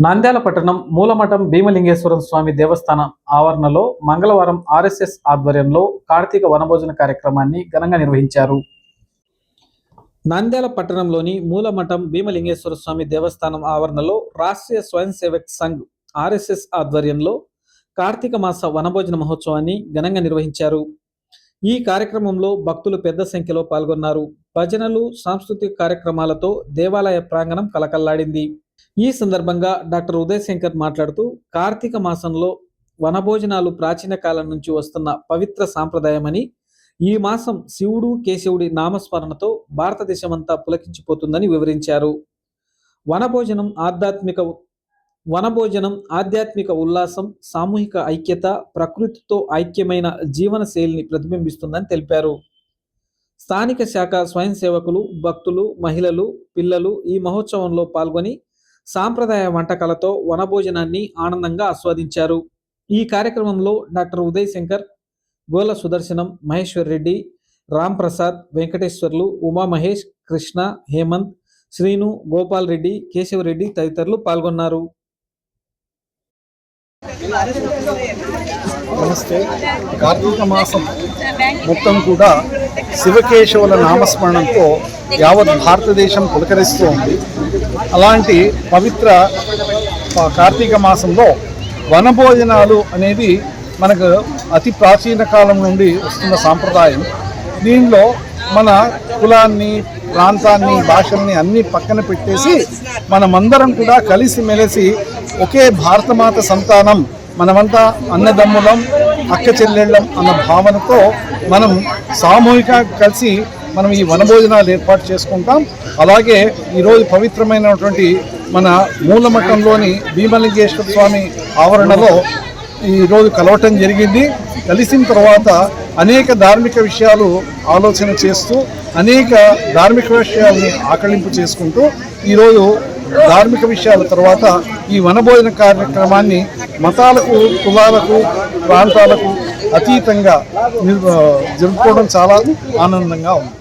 నంద్యాల పట్టణం మూలమఠం భీమలింగేశ్వరం స్వామి దేవస్థానం ఆవరణలో మంగళవారం ఆర్ఎస్ఎస్ ఆధ్వర్యంలో కార్తీక వనభోజన కార్యక్రమాన్ని ఘనంగా నిర్వహించారు. నంద్యాల పట్టణంలోని మూలమఠం భీమలింగేశ్వర స్వామి దేవస్థానం ఆవరణలో రాష్ట్రీయ స్వయం సేవక్ సంఘ్ ఆర్ఎస్ఎస్ ఆధ్వర్యంలో కార్తీక మాస వనభోజన మహోత్సవాన్ని ఘనంగా నిర్వహించారు. ఈ కార్యక్రమంలో భక్తులు పెద్ద సంఖ్యలో పాల్గొన్నారు. భజనలు, సాంస్కృతిక కార్యక్రమాలతో దేవాలయ ప్రాంగణం కలకల్లాడింది. ఈ సందర్భంగా డాక్టర్ ఉదయ్ శంకర్ మాట్లాడుతూ, కార్తీక మాసంలో వనభోజనాలు ప్రాచీన కాలం నుంచి వస్తున్న పవిత్ర సాంప్రదాయమని, ఈ మాసం శివుడు కేశవుడి నామస్మరణతో భారతదేశమంతా పులకించిపోతుందని వివరించారు. వనభోజనం ఆధ్యాత్మిక ఉల్లాసం, సామూహిక ఐక్యత, ప్రకృతితో ఐక్యమైన జీవన శైలిని ప్రతిబింబిస్తుందని తెలిపారు. స్థానిక శాఖ స్వయం సేవకులు, భక్తులు, మహిళలు, పిల్లలు ఈ మహోత్సవంలో పాల్గొని సాంప్రదాయ వంటకాలతో వనభోజనాన్ని ఆనందంగా ఆస్వాదించారు. ఈ కార్యక్రమంలో డాక్టర్ ఉదయ్ శంకర్, గోల సుదర్శనం, మహేశ్వర్ రెడ్డి, రామ్ ప్రసాద్, వెంకటేశ్వర్లు, ఉమా మహేష్, కృష్ణ, హేమంత్, శ్రీను, గోపాల్ రెడ్డి, కేశవరెడ్డి తదితరులు పాల్గొన్నారు. నమస్తే. కార్తీక మాసం మొత్తం కూడా శివకేశవుల నామస్మరణంతో యావత్ భారతదేశం పులకరిస్తూ ఉంది. అలాంటి పవిత్ర కార్తీక మాసంలో వనభోజనాలు అనేది మనకు అతి ప్రాచీన కాలం నుండి వస్తున్న సాంప్రదాయం. దీనిలో మన కులాన్ని, ప్రాంతాన్ని, భాషల్ని అన్నీ పక్కన పెట్టేసి మనమందరం కూడా కలిసిమెలిసి ఒకే భారతమాత సంతానం, మనమంతా అన్నదమ్ములం, అక్క చెల్లెళ్ళం అన్న భావనతో మనం సామూహికంగా కలిసి మనం ఈ వనభోజనాలు ఏర్పాటు చేసుకుంటాం. అలాగే ఈరోజు పవిత్రమైనటువంటి మన మూలమఠంలోని భీమలింగేశ్వర స్వామి ఆవరణలో ఈరోజు కలవటం జరిగింది. కలిసిన తర్వాత అనేక ధార్మిక విషయాలు ఆలోచన చేస్తూ, అనేక ధార్మిక విషయాల్ని ఆకళింపు చేసుకుంటూ ఈరోజు ధార్మిక విషయాల తర్వాత ఈ వనభోజన కార్యక్రమాన్ని మతాలకు, కులాలకు, ప్రాంతాలకు అతీతంగా జరుపుకోవడం చాలా ఆనందంగా ఉంది.